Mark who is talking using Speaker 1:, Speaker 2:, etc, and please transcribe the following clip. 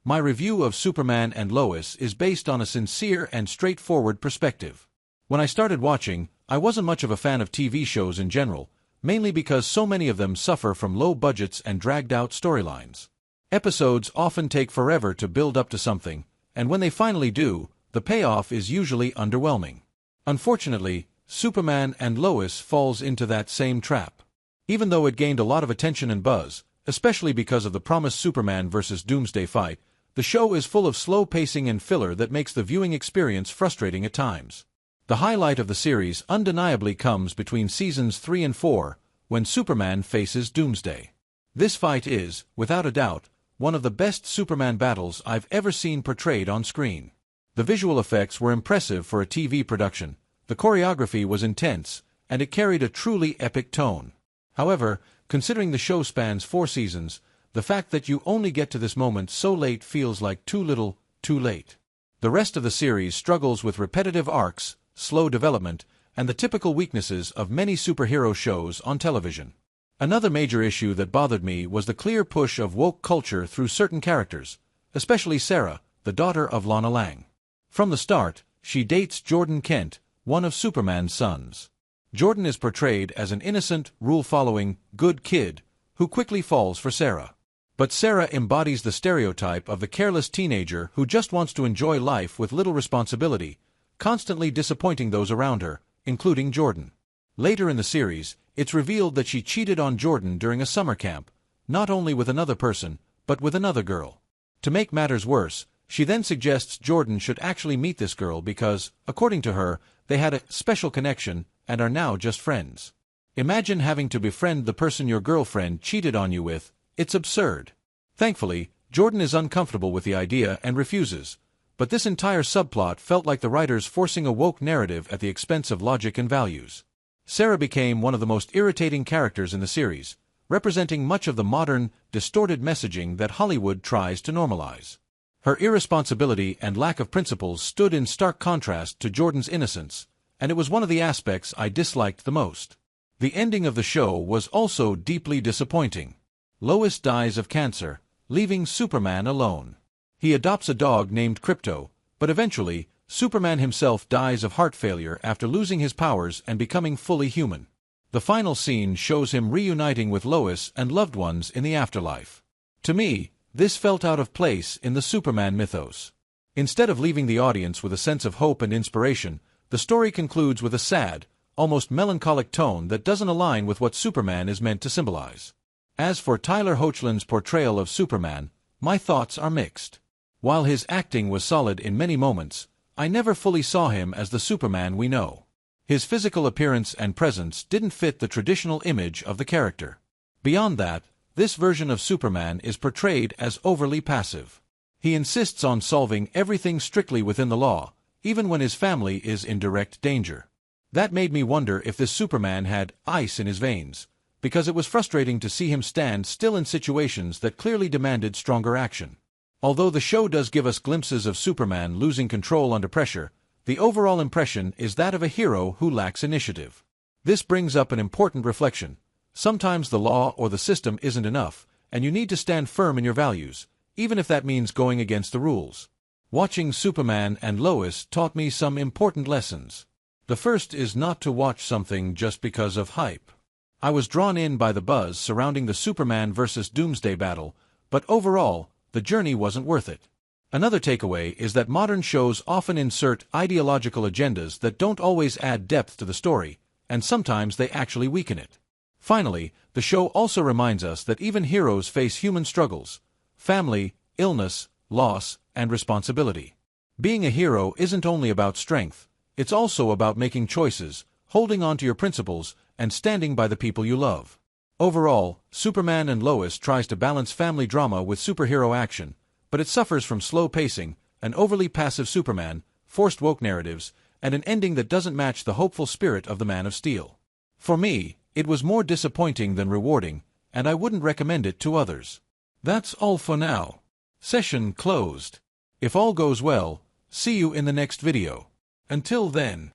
Speaker 1: My review of Superman and Lois is based on a sincere and straightforward perspective. When I started watching, I wasn't much of a fan of TV shows in general, mainly because so many of them suffer from low budgets and dragged-out storylines. Episodes often take forever to build up to something, and when they finally do, the payoff is usually underwhelming. Unfortunately, Superman and Lois falls into that same trap. Even though it gained a lot of attention and buzz, especially because of the promised Superman vs. Doomsday fight, the show is full of slow pacing and filler that makes the viewing experience frustrating at times. The highlight of the series undeniably comes between seasons 3 and 4, when Superman faces Doomsday. This fight is, without a doubt, one of the best Superman battles I've ever seen portrayed on screen. The visual effects were impressive for a TV production, the choreography was intense, and it carried a truly epic tone. However, considering the show spans 4 seasons, the fact that you only get to this moment so late feels like too little, too late. The rest of the series struggles with repetitive arcs, slow development, and the typical weaknesses of many superhero shows on television. Another major issue that bothered me was the clear push of woke culture through certain characters, especially Sarah, the daughter of Lana Lang. From the start, she dates Jordan Kent, one of Superman's sons. Jordan is portrayed as an innocent, rule-following, good kid, who quickly falls for Sarah. But Sarah embodies the stereotype of the careless teenager who just wants to enjoy life with little responsibility, constantly disappointing those around her, including Jordan. Later in the series, it's revealed that she cheated on Jordan during a summer camp, not only with another person, but with another girl. To make matters worse, she then suggests Jordan should actually meet this girl because, according to her, they had a special connection and are now just friends. Imagine having to befriend the person your girlfriend cheated on you with. It's absurd. Thankfully, Jordan is uncomfortable with the idea and refuses, but this entire subplot felt like the writers forcing a woke narrative at the expense of logic and values. Sarah became one of the most irritating characters in the series, representing much of the modern, distorted messaging that Hollywood tries to normalize. Her irresponsibility and lack of principles stood in stark contrast to Jordan's innocence, and it was one of the aspects I disliked the most. The ending of the show was also deeply disappointing. Lois dies of cancer, leaving Superman alone. He adopts a dog named Crypto, but eventually, Superman himself dies of heart failure after losing his powers and becoming fully human. The final scene shows him reuniting with Lois and loved ones in the afterlife. To me, this felt out of place in the Superman mythos. Instead of leaving the audience with a sense of hope and inspiration, the story concludes with a sad, almost melancholic tone that doesn't align with what Superman is meant to symbolize. As for Tyler Hoechlin's portrayal of Superman, my thoughts are mixed. While his acting was solid in many moments, I never fully saw him as the Superman we know. His physical appearance and presence didn't fit the traditional image of the character. Beyond that, this version of Superman is portrayed as overly passive. He insists on solving everything strictly within the law, even when his family is in direct danger. That made me wonder if this Superman had ice in his veins, because it was frustrating to see him stand still in situations that clearly demanded stronger action. Although the show does give us glimpses of Superman losing control under pressure, the overall impression is that of a hero who lacks initiative. This brings up an important reflection. Sometimes the law or the system isn't enough, and you need to stand firm in your values, even if that means going against the rules. Watching Superman and Lois taught me some important lessons. The first is not to watch something just because of hype. I was drawn in by the buzz surrounding the Superman vs. Doomsday battle, but overall, the journey wasn't worth it. Another takeaway is that modern shows often insert ideological agendas that don't always add depth to the story, and sometimes they actually weaken it. Finally, the show also reminds us that even heroes face human struggles: family, illness, loss, and responsibility. Being a hero isn't only about strength, it's also about making choices, holding on to your principles, and standing by the people you love. Overall, Superman and Lois tries to balance family drama with superhero action, but it suffers from slow pacing, an overly passive Superman, forced woke narratives, and an ending that doesn't match the hopeful spirit of the Man of Steel. For me, it was more disappointing than rewarding, and I wouldn't recommend it to others. That's all for now. Session closed. If all goes well, see you in the next video. Until then.